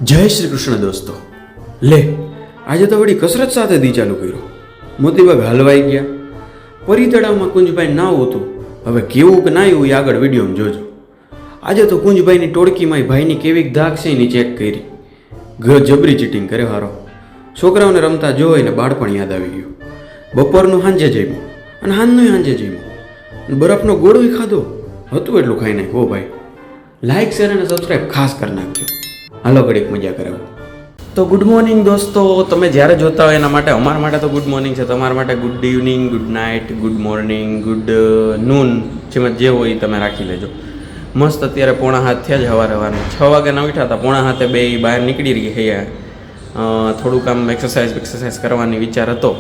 જય શ્રી કૃષ્ણ દોસ્તો. લે આજે તો વળી કસરત સાથે દી ચાલુ કર્યો. મોતીબાગ હલવાઈ ગયા. પરી તળાવમાં કુંજભાઈ ના હોતું. હવે કેવું કે ના એવું એ આગળ વિડીયોમાં જોજો. આજે તો કુંજભાઈની ટોળકીમાં ભાઈની કેવી ધાક છે એની ચેક કરી. જબરી ચીટિંગ કરે હારો. છોકરાઓને રમતા જોઈને બાળપણ યાદ આવી ગયું. બપોરનું હાંજે જમ્યું અને હાંજનું હાંજે જમ્યું. બરફનો ગોળો ખાધો હતું એટલું ખાઈ નાખ. હો ભાઈ, લાઈક શેર અને સબસ્ક્રાઈબ ખાસ કરી નાખજો. હાલો ઘડીક મજા કરાવો. તો ગુડ મોર્નિંગ દોસ્તો. તમે જ્યારે જોતા હોય એના માટે અમારા માટે તો ગુડ મોર્નિંગ છે, તમારા માટે good evening, good night, good morning, good noon, જેમાં જે હોય તમે રાખી લેજો. મસ્ત અત્યારે 6:45 થયા જ હવારના 6 વાગે ન ઉઠ્યા હતા. 6:45 બે બહાર નીકળી રહી હૈયા. થોડુંક આમ એક્સરસાઇઝ કરવાની વિચાર હતો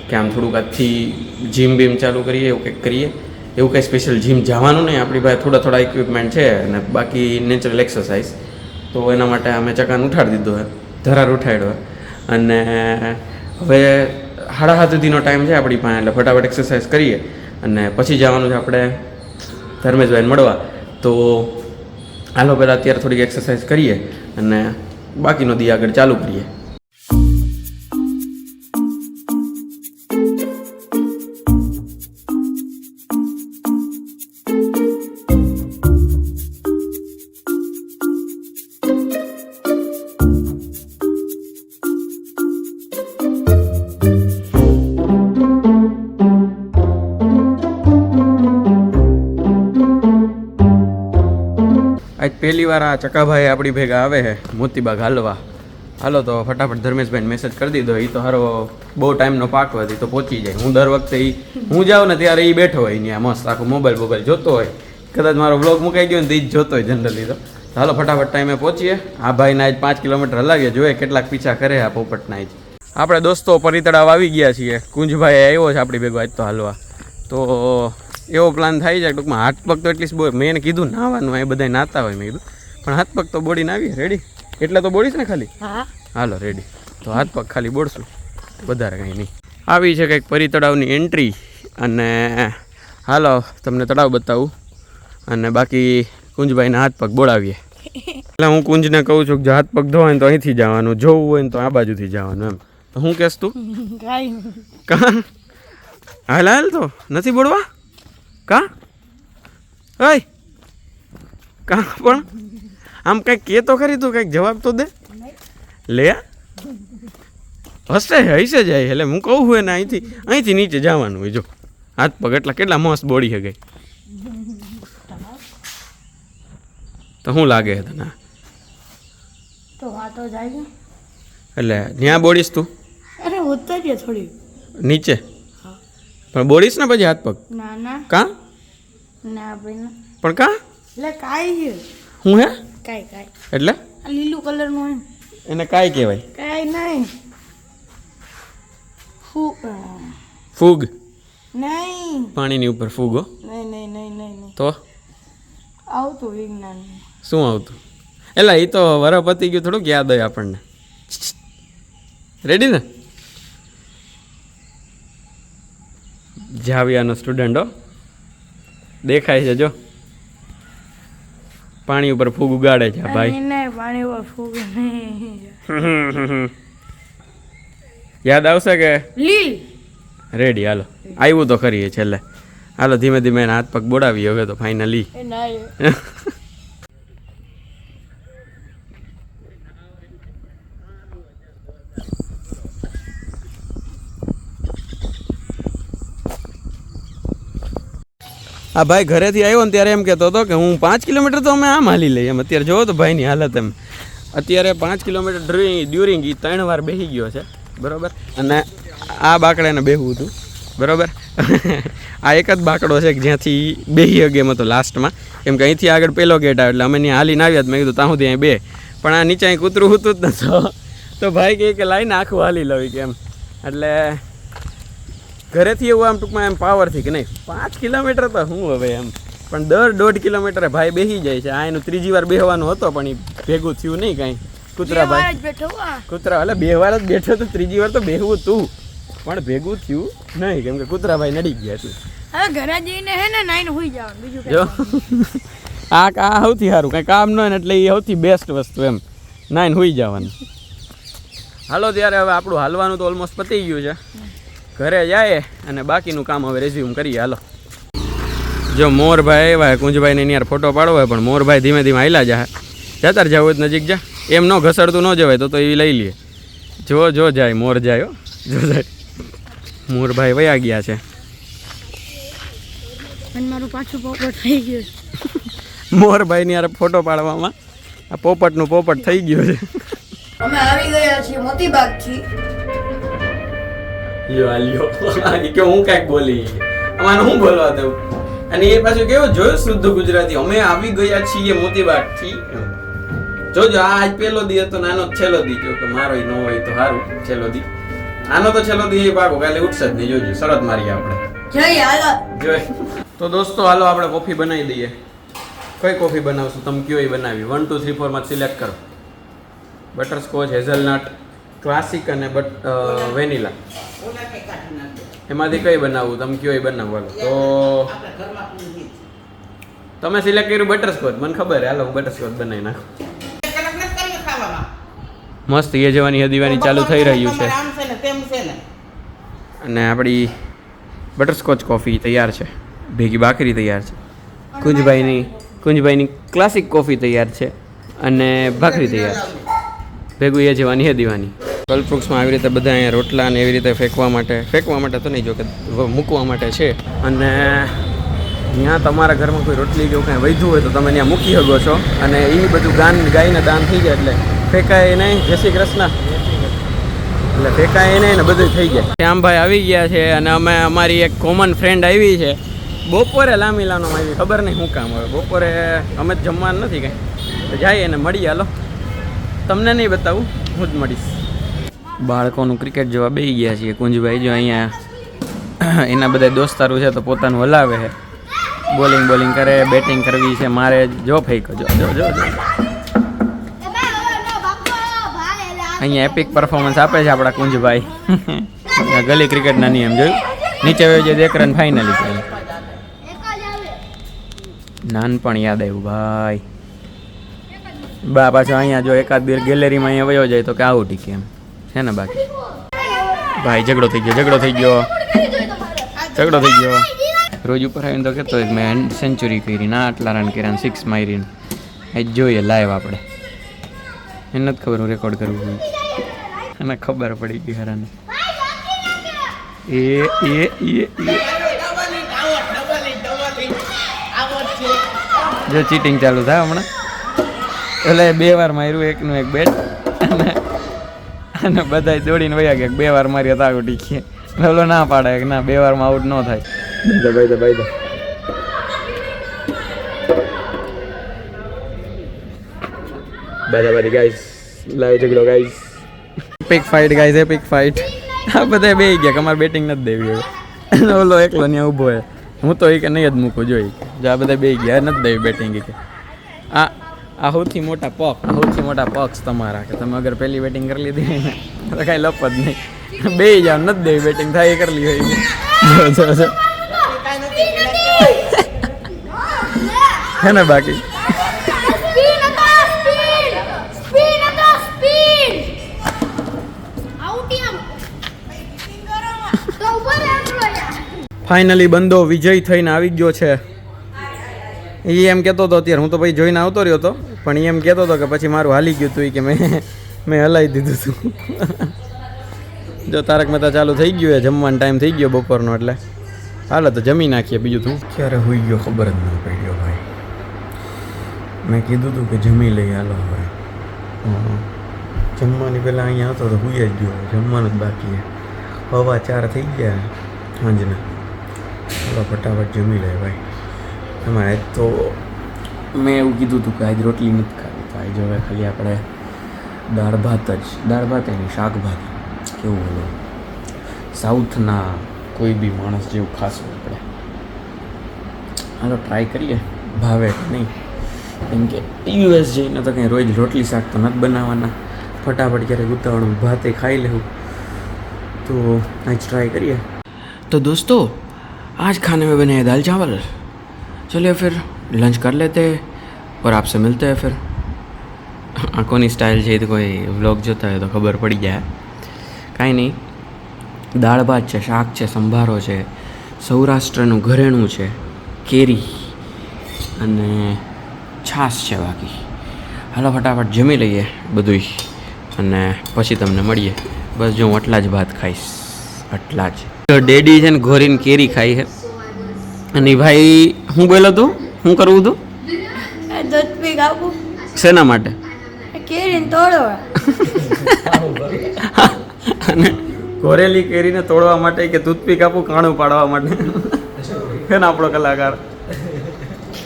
કે આમ થોડુંક આજથી જીમ બીમ ચાલુ કરીએ, એવું કંઈક કરીએ. એવું કંઈ સ્પેશિયલ જીમ જવાનું નહીં, આપણી પાસે થોડા ઇક્વિપમેન્ટ છે અને બાકી નેચરલ એક્સરસાઇઝ. તો એના માટે અમે ચકાન ઉઠાડી દીધો છે, ધરાર ઉઠાડ્યો. અને હવે 7:30 સુધીનો ટાઈમ છે આપણી પાસે, એટલે ફટાફટ એક્સરસાઇઝ કરીએ અને પછી જવાનું છે આપણે ધર્મેશભાઈને મળવા. તો હાલો પહેલાં અત્યારે થોડીક એક્સરસાઇઝ કરીએ અને બાકીનો દી આગળ ચાલુ કરીએ. આજ પહેલી વાર આ ચકાભાઈ આપણી ભેગા આવે છે મોતીબાગ હાલવા. હાલો તો ફટાફટ ધર્મેશભાઈને મેસેજ કરી દીધો. એ તો સારો બહુ ટાઈમનો પાક હતી તો પહોંચી જાય. હું દર વખતે હું જાઉં ને ત્યારે એ બેઠો હોય ત્યાં મસ્ત આખું મોબાઈલ જોતો હોય. કદાચ મારો બ્લોગ મુકાઈ ગયો ને તો એ જ જોતો હોય જનરલી. તો હાલો ફટાફટ ટાઈમે પહોંચીએ. આ ભાઈને આજ 5 કિલોમીટર હલાવીએ, જોઈએ કેટલાક પીછા કરે આ પોપટના. જ આપણે દોસ્તો પરી તળાવ આવી ગયા છીએ. કુંજભાઈ આવ્યો છે આપણી ભેગો આજ તો હાલવા. તો એવો પ્લાન થાય છે ટૂંકમાં. હાથ પગ તો એટલીસ્ટ મેં એને કીધું નાવાનું, એ બધા નાતા હોય મેં કીધું, પણ હાથ પગ તો બોડીને આવીએ. રેડી? એટલે તો બોડીશ ને ખાલી? હાલો રેડી. તો હાથ પગ ખાલી બોડશું, વધારે કંઈ નહીં. આવી છે કંઈક પરી તળાવની એન્ટ્રી. અને હાલો તમને તળાવ બતાવું અને બાકી કુંજભાઈના હાથ પગ બોડાવીએ. એટલે હું કુંજને કહું છું કે હાથ પગ ધોવાય ને તો અહીંથી જવાનું, જોવું હોય ને તો આ બાજુથી જવાનું. એમ તો હું કહેશ તું? કા હાલ હાલ તો નથી બોડવા? કા ઓય કા પણ આમ કંઈક કે તો ખરી, તું કંઈક જવાબ તો દે. લે હશે જાય. એટલે હું કહું હોય ને અહીંથી નીચે જવાનું હોય. જો હાથ પગ એટલા કેટલા મસ્ત બોડી છે ગઈ. તો શું લાગે છે તને? એટલે ત્યાં બોડીશ તું? અરે ઉતર ગયા થોડી નીચે પણ બોડીશ ને પછી હાથ પગ? ના ના કા ના ભાઈ પણ કા એટલે કાઈ છે. હું હે કાઈ એટલે આ લીલું કલર નું એને કાંઈ કહેવાય? કાઈ નહીં, ફૂગ? નહીં પાણીની ઉપર ફૂગ? હો નહીં તો આવતું વિજ્ઞાન. શું આવતું? એટલે એ તો વરસ પતી ગયું, થોડુંક યાદ હોય આપણને. રેડી ને? જાવિયાનો સ્ટુડન્ટ. હો દેખાય છે જો, પાણી ઉપર ફૂગ ઉગાડે છે ભાઈ. નહીં પાણી ઉપર ફૂગ નહીં. યાદ આવશે કે? લીલ રેડી. હાલો આવ્યું તો ખરી છેલ્લે. હાલો ધીમે ધીમે એના હાથ પગ બોડાવી હવે તો ફાઇનલી. આ ભાઈ ઘરેથી આવ્યો ને ત્યારે એમ કહેતો હતો કે હું 5 કિલોમીટર તો અમે આમ હાલી લઈએ. એમ અત્યારે જોવો તો ભાઈની હાલત. એમ અત્યારે 5 કિલોમીટર ડ્યુરિંગ એ 3 વાર બેસી ગયો છે, બરાબર. અને આ બાકડાને બેહવું હતું, બરાબર. આ એક જ બાકડો છે કે જ્યાંથી બેસી શકે એમ હતો લાસ્ટમાં. કેમ કે અહીંથી આગળ પહેલો ગેટ આવે એટલે અમે ત્યાં હાલીને આવ્યા. મેં કીધું ત્યાં સુધી અહીં બે, પણ આ નીચે અહીં કૂતરું હતું જ નતો. તો ભાઈ કહે કે લાઈને આખું હાલી લઉં કેમ. એટલે ઘરેથી એવું આમ ટૂંકમાં એમ પાવરથી કે નહીં 5 કિલોમીટર તો હું હવે એમ, પણ 1.5 કિલોમીટરે ભાઈ બેસી જાય છે. આ એનું 3જી વાર બેસવાનું હતો પણ એ ભેગું થયું નહીં કાંઈ. કૂતરા ભાઈ કૂતરા એટલે 2 વાર જ બેઠો તો 3જી વાર તો બેહવું તું, પણ ભેગું થયું નહીં કેમ કે કૂતરા ભાઈ નડી ગયા છે. હવે ઘરે જઈને હે ને નાઈને હોઈ જવાનું બીજું જો આ સૌથી સારું, કાંઈ કામ ન હોય ને એટલે એ સૌથી બેસ્ટ વસ્તુ એમ. નાઈને હુઈ જવાનું. હાલો ત્યારે હવે આપણું હાલવાનું તો ઓલમોસ્ટ પતી ગયું છે. ઘરે જાય અને બાકીનું કામ હવે રેઝ્યુમ કરીએ. હાલો જો મોરભાઈ આવ્યા, કુંજભાઈને એની યાર ફોટો પાડવો હોય પણ મોરભાઈ ધીમે ધીમે હાલ્યા જાય. જતાર જવું હોય નજીક જા, એમ ન ઘસડતું ન જવાય તો એ લઈ લઈએ. જો જાય મોર જાય હો, જો જાય. મોરભાઈ વયા ગયા છે. અને મારું પાછું પોપટ થઈ ગયું છે. મોરભાઈની યાર ફોટો પાડવામાં આ પોપટનું પોપટ થઈ ગયો છે. અમે આવી ગયા છીએ મોતીબાગથી. લ્યો કે હું કાંઈક બોલી અમારે હું બોલવા દઉં. અને એ પાછું કેવું જોયું શુદ્ધ ગુજરાતી, અમે આવી ગયા છીએ મોતીબાગથી. જોજો આજ પેલો દી હતો, નાનો છેલ્લો દી. જો કે મારો ન હોય તો સારું, છેલ્લો દી. આનો તો છેલ્લો દી પાકો, કાલે ઉઠશે જ નહીં. જોજો શરત મારીએ આપણે. જય હાલો. જોઈ તો દોસ્તો હાલો આપણે કોફી બનાવી દઈએ. કઈ કોફી બનાવશું તમે કયો એ બનાવી. 1 2 3 4 માં સિલેક્ટ કરો. બટરસ્કોચ, હેઝલનટ, ક્લાસિક અને વેનીલા. એમાંથી કઈ બનાવવું તમે કયો એ બનાવવાનું. તો તમે સિલેક્ટ કર્યું બટરસ્કોચ, મને ખબર છે. હાલો હું બટરસ્કોચ બનાવી નાખું. મસ્ત એ જવાની હદીવાની ચાલુ થઈ રહ્યું છે અને આપણી બટરસ્કોચ કોફી તૈયાર છે. ભેગી બાકરી તૈયાર છે. કુંજભાઈની ક્લાસિક કોફી તૈયાર છે અને ભાખરી તૈયાર છે. ભેગું એ જવાની હદીવાની. કલ્પવૃક્ષમાં આવી રીતે બધા અહીંયા રોટલા ને એવી રીતે ફેંકવા માટે તો નહીં, જો કે મૂકવા માટે છે. અને ત્યાં તમારા ઘરમાં કોઈ રોટલી કે કાંઈ વધ્યું હોય તો તમે ત્યાં મૂકી શકો છો. અને એ બધું ગાયને દાન થઈ જાય એટલે ફેંકાય નહીં. જય શ્રી કૃષ્ણ. એટલે ફેંકાય નહીં ને બધું થઈ જાય. શ્યામભાઈ આવી ગયા છે અને અમે અમારી એક કોમન ફ્રેન્ડ આવી છે. બપોરે લામીલાનોમાં આવી, ખબર નહીં શું કામ હવે. બપોરે અમે જ જમવાનું નથી કાંઈ, તો જઈએ અને મળીએ. હાલો તમને નહીં બતાવું, હું જ મળીશ. બાળકોનું ક્રિકેટ જોવા બેસી ગયા છીએ. કુંજભાઈ જો અહીંયા એના બધા દોસ્તારો છે તો પોતાનું હલાવે છે. બોલિંગ કરે, બેટિંગ કરવી છે મારે. જો ફેંકો જો અહીંયા એપિક પરફોર્મન્સ આપે છે આપણા કુંજભાઈ. ગલી ક્રિકેટના નિયમ જોયું. નીચે વયો જાય 1 રન ફાઇનલી છે. નાનપણ યાદ આવ્યું ભાઈ. બા પાછો અહીંયા જો એકાદ બે ગેલેરીમાં અહીંયા વયો જાય તો કે આવું ટીકે એમ છે ને. બાકી ભાઈ ઝઘડો થઈ ગયો. રોજ ઉપર આવીને તો કહેતો મેં સેન્ચુરી કરી ના, આટલા રન કર્યા, 6 મારીને. એ જોઈએ લાઈવ આપણે. એને નથી ખબર હું રેકોર્ડ કરવું હોય. એને ખબર પડી ગઈ હરાને. જો ચીટિંગ ચાલુ થાય હમણાં. એટલે 2 વાર માર્યું, એકનું એક બેટ. અને બધા દોડીને વયા ગયા. 2 વાર મારી હતા આવું ટીકીએ. ઓલો ના પાડે કે ના 2 વારમાં આઉટ ન થાય. બાય બરાબર ગાઈસ. લાઈવ ઝઘડો ગાઈસ. EPIC fight. આ બધા બેસી ગયા કે અમારે બેટિંગ નથી દેવી હવે. ઓલો એકલો ત્યાં ઊભો છે. હું તો એ કે નહીં જ મૂકું જોઈ. જો આ બધા બેસી ગયા નથી દેવી બેટિંગ કે આ સૌથી મોટા પક્ષ તમારા કે તમે અગર પહેલી બેટિંગ કરી લીધી હોય ને તો કાંઈ લપ જ નહીં. બેસી જાવ, નથી દેવી બેટિંગ થાય એ કરી લી હોય. હે ને બાકી ફાઇનલી બંદો વિજય થઈને આવી ગયો છે. એ એમ કહેતો હતો અત્યારે, હું તો પછી જોઈને આવતો રહ્યો હતો, પણ એ એમ કહેતો હતો કે પછી મારું હાલી ગયું હતું કે મેં હલાવી દીધું હતું. જો તારક મહેતા ચાલુ થઈ ગયું છે, જમવાનો ટાઈમ થઈ ગયો બપોરનો. એટલે હાલો તો જમી નાખીએ. બીજું તું ક્યારે હોઈ ગયો ખબર જ ન પડી ભાઈ. મેં કીધું હતું કે જમી લઈ હાલો હવે. જમવાની પહેલાં અહીંયા હતો તો હોઈ જ ગયો. જમવાનું જ બાકી છે. 4:15 થઈ ગયા સાંજના. ચાલો ફટાફટ જમી લે ભાઈ. તમારે તો મેં એવું કીધું હતું કે આજ રોટલી નથી ખાવી, તો આજે હવે ખાલી આપણે દાળ ભાત એની શાકભાજી. કેવું બોલો, સાઉથના કોઈ બી માણસ જેવું ખાશું આપણે. હાલો ટ્રાય કરીએ, ભાવે કે નહીં. કેમ કે યુએસ જઈને તો કંઈ રોજ રોટલી શાક તો નથી બનાવવાના. ફટાફટ ક્યારેક ઉતાવળું ભાતે ખાઈ લેવું. तो आज ट्राई करिए. तो दोस्तों आज खाने में बने हैं दाल चावल. चलिए फिर लंच कर लेते हैं और आपसे मिलते हैं फिर. આંખોની સ્ટાઇલ છે એ તો કોઈ વ્લોગ જોતા હોય તો ખબર પડી જાય. કાંઈ નહીં, દાળ ભાત છે, શાક છે, સંભારો છે, સૌરાષ્ટ્રનું ઘરેણું છે, કેરી અને છાશ છે. બાકી હાલો ફટાફટ જમી લઈએ બધુંય અને પછી તમને મળીએ. બસ જો હું આટલા જ ભાત ખાઈશ, આટલા જ. ડેડી છે ને ઘોરીને કેરી ખાઈ છે અને ભાઈ હું બોલો તું શું કરવું તું દૂધ પી આપું શેના માટે? કેરીને તોડવા. અને ઘોરેલી કેરીને તોડવા માટે કે ટૂથપીક આપું કાણું પાડવા માટે છે ને આપણો કલાકાર.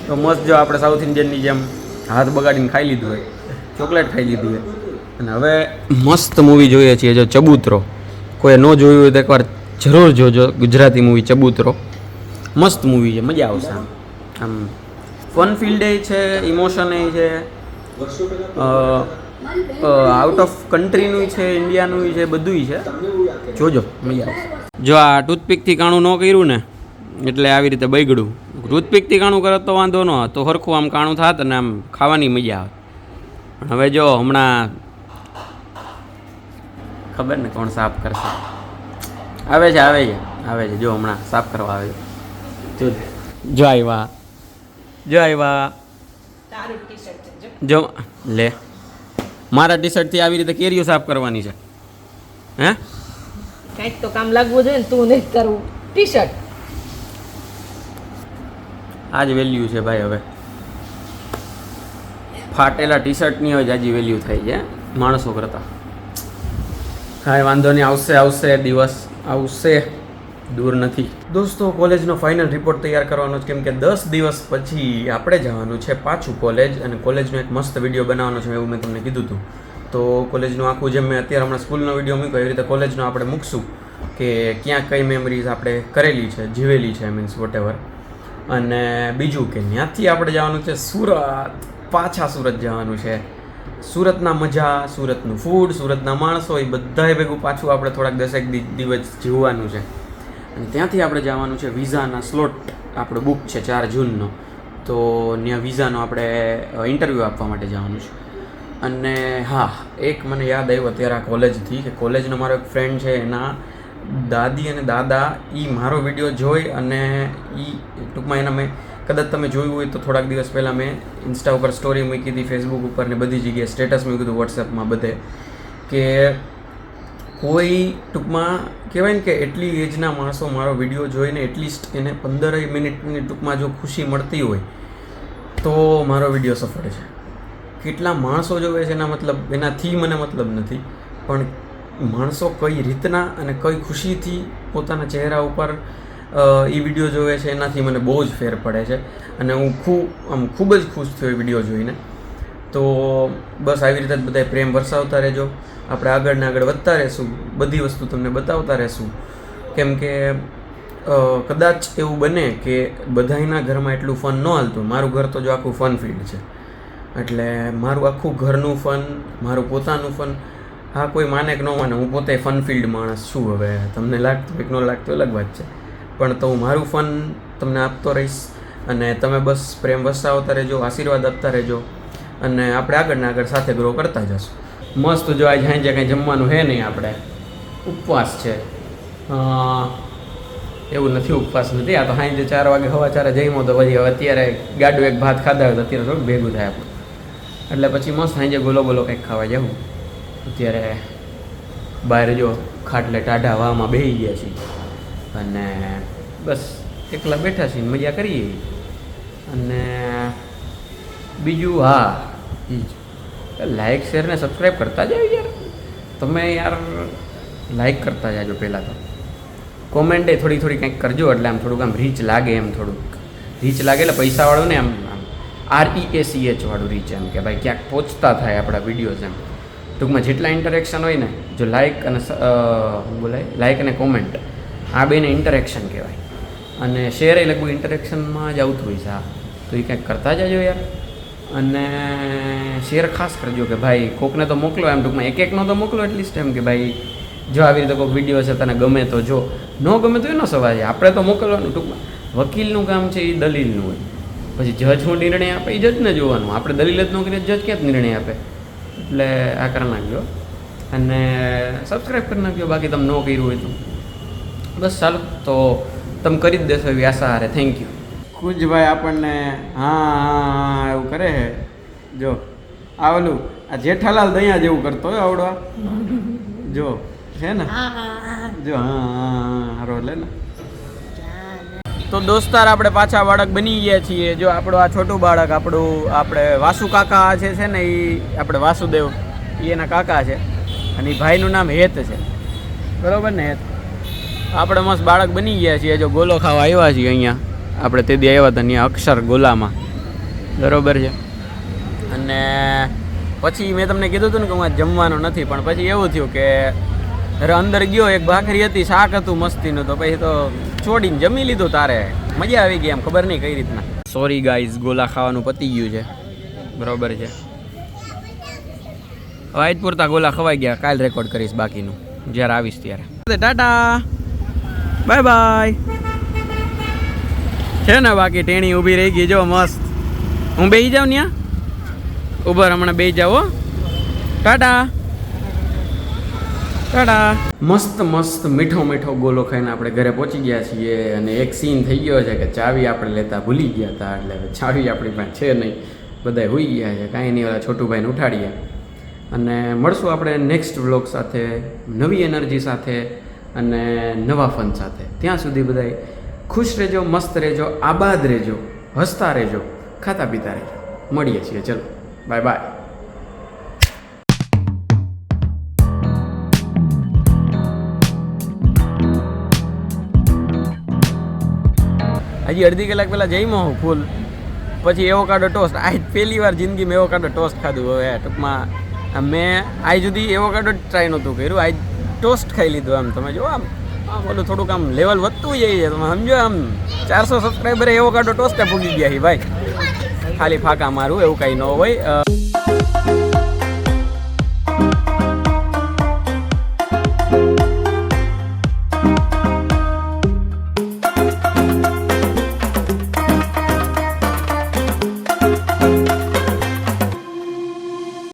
તો મસ્ત જો આપણે સાઉથ ઇન્ડિયનની જેમ હાથ બગાડીને ખાઈ લીધું હોય, ચોકલેટ ખાઈ લીધી હોય અને હવે મસ્ત મૂવી જોઈએ છીએ. જો ચબૂતરો કોઈ ન જોયું હોય તો એકવાર જરૂર જોજો. ગુજરાતી મૂવી ચબૂતરો મસ્ત મૂવી છે, મજા આવશે. આમ ફન ફિલ્ડ છે, ઇમોશન છે, આઉટ ઓફ કન્ટ્રીનું છે, ઇન્ડિયાનું છે, બધુંય છે. જોજો મજા આવશે. જો આ ટૂથપીકથી કાણું ન કર્યું ને એટલે આવી રીતે બગડ્યું. ટૂથપીકથી કાણું કરત તો વાંધો ન, તો સરખું આમ કાણું થાત અને આમ ખાવાની મજા આવે. પણ હવે જો હમણાં ખબર ને કોણ સાફ કરશે. આવે છે જો હમણાં સાફ કરવા આવે છે. જો આવ્યા જો લે મારા ટી શર્ટથી આવી રીતે કેરીઓ સાફ કરવાની છે. હે કંઈક તો કામ લાગવું જોઈએ ને, તું નહીં કરવું. ટી શર્ટ આ જ વેલ્યુ છે ભાઈ. હવે ફાટેલા ટી શર્ટની હોય જાજી વેલ્યુ થઈ છે માણસો કરતા. કાંઈ વાંધો નહીં, આવશે દિવસ આવશે, દૂર નથી. દોસ્તો કોલેજનો ફાઇનલ રિપોર્ટ તૈયાર કરવાનો છે, કેમ કે 10 દિવસ પછી આપણે જવાનું છે પાછું કોલેજ અને કોલેજનો એક મસ્ત વિડીયો બનાવવાનો છે એવું મેં તમને કીધું હતું. તો કોલેજનું આખું જેમ મેં અત્યારે હમણાં સ્કૂલનો વિડીયો મૂક્યો એવી રીતે કોલેજનો આપણે મૂકશું કે ક્યાં કઈ મેમરીઝ આપણે કરેલી છે, જીવેલી છે, મીન્સ વોટ એવર. અને બીજું કે ત્યાંથી આપણે જવાનું છે સુરત, પાછા સુરત જવાનું છે. સુરતના મજા, સુરતનું ફૂડ, સુરતના માણસો એ બધાય ભેગું પાછું આપણે થોડાક 10 દિવસ જીવવાનું છે. અને ત્યાંથી આપણે જવાનું છે વિઝાના સ્લોટ આપણો બુક છે 4 જૂનનો. તો ત્યાં વિઝાનો આપણે ઇન્ટરવ્યૂ આપવા માટે જવાનું છે. અને હા, એક મને યાદ આવ્યું અત્યારે આ કોલેજથી કે કોલેજનો મારો એક ફ્રેન્ડ છે, એના દાદી અને દાદા એ મારો વિડીયો જોઈ અને એ ટૂંકમાં એના મેં કદાચ તમે જોયું હોય તો થોડાક દિવસ પહેલાં મેં ઇન્સ્ટા ઉપર સ્ટોરી મૂકી હતી, ફેસબુક ઉપર ને બધી જગ્યાએ સ્ટેટસ મૂક્યું હતું, વોટ્સએપમાં બધે, કે કોઈ ટૂંકમાં કહેવાય ને કે એટલી એજના માણસો મારો વિડીયો જોઈને એટલીસ્ટ એને 15 મિનિટની ટૂંકમાં જો ખુશી મળતી હોય તો મારો વિડીયો સફળ છે. કેટલા માણસો જોવે છે એના મતલબ, એનાથી મને મતલબ નથી, પણ માણસો કઈ રીતના અને કઈ ખુશીથી પોતાના ચહેરા ઉપર એ વિડીયો જોવે છે એનાથી મને બહુ જ ફેર પડે છે. અને હું ખૂબ જ ખુશ થયો એ વિડીયો જોઈને. તો બસ આવી રીતે જ બધાય પ્રેમ વરસાવતા રહેજો. આપણે આગળ ને આગળ વધતા રહેશું, બધી વસ્તુ તમને બતાવતા રહેશું. કેમ કે કદાચ એવું બને કે બધાયના ઘરમાં એટલું ફન ન હાલતું. મારું ઘર તો જો આખું ફન ફિલ્ડ છે, એટલે મારું આખું ઘરનું ફન, મારું પોતાનું ફન. હા, કોઈ માને કે ન માને, હું પોતે ફન ફિલ્ડ માણસ છું. હવે તમને લાગતું હોય કે ન લાગતું અલગ વાત છે, પણ તો હું મારું ફન તમને આપતો રહીશ અને તમે બસ પ્રેમ વરસાવતા રહેજો, આશીર્વાદ આપતા રહેજો અને આપણે આગળ ને આગળ સાથે ગ્રો કરતા જશું. મસ્ત જો આજે સાંજે કંઈ જમવાનું હે નહીં, આપણે ઉપવાસ છે. એવું નથી, ઉપવાસ નથી. આ તો સાંજે 4 વાગે હવા 4 જઈમો તો પછી હવે અત્યારે ગાડું એક ભાત ખાધા હોય તો અત્યારે થોડુંક ભેગું થાય આપણું. એટલે પછી મસ્ત સાંજે ગોલો કંઈક ખાવા જવું. અત્યારે બહાર જો ખાટલે ટાઢા વામાં બેસી ગયા છીએ અને બસ એકલા બેઠા છીએ, મજા કરીએ. અને બીજું હા, એ જ લાઇક શેર ને સબસ્ક્રાઈબ કરતા જાઓ યાર. તમે યાર લાઇક કરતા જાજો. પહેલાં તો કોમેન્ટે થોડી કંઈક કરજો, એટલે આમ થોડુંક આમ રીચ લાગે, એમ થોડુંક રીચ લાગે એટલે પૈસાવાળું ને આમ REACH વાળું રીચ, એમ કે ભાઈ ક્યાંક પહોંચતા થાય આપણા વિડીયોઝ. એમ ટૂંકમાં જેટલા ઇન્ટરેક્શન હોય ને, જો લાઇક અને બોલાય લાઇક અને કોમેન્ટ, આ બેને ઇન્ટરેક્શન કહેવાય. અને શેર એ લગભગ ઇન્ટરેક્શનમાં જ આવતું હોય છે. હા, તો એ કંઈક કરતા જાજો યાર. અને શેર ખાસ કરજો કે ભાઈ કોકને તો મોકલો, એમ ટૂંકમાં એકનો તો મોકલો એટલીસ્ટ, એમ કે ભાઈ જો આવી રીતે કોઈક વિડીયો છે તને ગમે તો જો, ન ગમે તો એનો સવાલ છે, આપણે તો મોકલવાનું. ટૂંકમાં વકીલનું કામ છે એ દલીલનું હોય, પછી જજ શું નિર્ણય આપે એ જજને જોવાનું. આપણે દલીલ જ ન કરીએ, જજ ક્યાં જ નિર્ણય આપે. એટલે આ કરી નાખજો અને સબસ્ક્રાઈબ કરી નાખજો, બાકી તમે ન કર્યું હોય તો બસ ચાલો, તો તમે કરી જ દેશો એવી આશા હારે. Thank you. કુંજભાઈ આપણને હા એવું કરે છે. જો આ ઓલું આ જેઠાલાલ દયા જેવું કરતો હોય આવડવા, જો છે ને, જો હા હારો લે ને. તો દોસ્તાર આપણે પાછા બાળક બની ગયા છીએ. જો આપણું આ છોટું બાળક આપણે વાસુ કાકા છે ને, એ આપણે વાસુદેવ એ એના કાકા છે અને એ ભાઈનું નામ હેત છે, બરોબર ને? હેત આપણે મસ્ત બાળક બની ગયા છીએ. જો ગોલો ખાવા આવ્યા છીએ અહીંયા આપણે, તે દી આવ્યા હતા અહીંયા અક્ષર ગોલામાં, બરોબર છે. અને પછી મેં તમને કીધું હતું ને કે હું જમવાનું નથી, પણ પછી એવું થયું કે અંદર ગયો, એક ભાખરી હતી, શાક હતું મસ્તીનું, તો પછી તો છોડીને જમી લીધું. તારે મજા આવી ગઈ, એમ ખબર નહીં કઈ રીતના. સોરી ગાઈઝ, ગોલા ખાવાનું પતી ગયું છે, બરોબર છે. આજ પૂરતા ગોલા ખવાઈ ગયા, કાલ રેકોર્ડ કરીશ બાકીનું જ્યારે આવીશ ત્યારે. Tata bye bye. છે ને બાકી ટેણી ઊભી રહી ગઈ, જો મસ્ત. હું બેસી જાઉં ત્યાં ઉભર, હમણાં બેસી જાઓ. ટાટા ટાટા. મસ્ત મસ્ત મીઠો મીઠો ગોલો ખાઈને આપણે ઘરે પહોંચી ગયા છીએ. અને એક સીન થઈ ગયો છે કે ચાવી આપણે લેતા ભૂલી ગયા હતા, એટલે ચાવી આપણી પાસે છે નહીં, બધા હોઈ ગયા છે. કાંઈ નહીં, ઓલા છોટુભાઈને ઉઠાડીએ અને મળશું આપણે નેક્સ્ટ વ્લોગ સાથે, નવી એનર્જી સાથે અને નવા ફન સાથે. ત્યાં સુધી બધાય ખુશ રહેજો, મસ્ત રહેજો, આબાદ રહેજો, હસતા રહેજો, ખાતા પીતા રહેજો. મળીએ છીએ, ચલો બાય બાય. હજી અડધી કલાક પહેલાં જઈમાં હું ફૂલ, પછી એવોકાડો ટોસ્ટ. આજ પહેલી વાર જિંદગીમાં એવોકાડો ટોસ્ટ ખાધું. હવે ટૂંકમાં મેં આજ સુધી એવોકાડો ટ્રાય નહોતું કર્યું, આજ ટોસ્ટ ખાઈ લીધું. આમ તમે જો આમ બોલું થોડુંક આમ લેવલ વધતું જાય છે. તમે સમજો, આમ 400 સબસ્ક્રાઈબરે એવોકાડો ટોસ્ટે પૂગી ગયા છે ભાઈ. ખાલી ફાંકા મારું એવું કાંઈ ન હોય.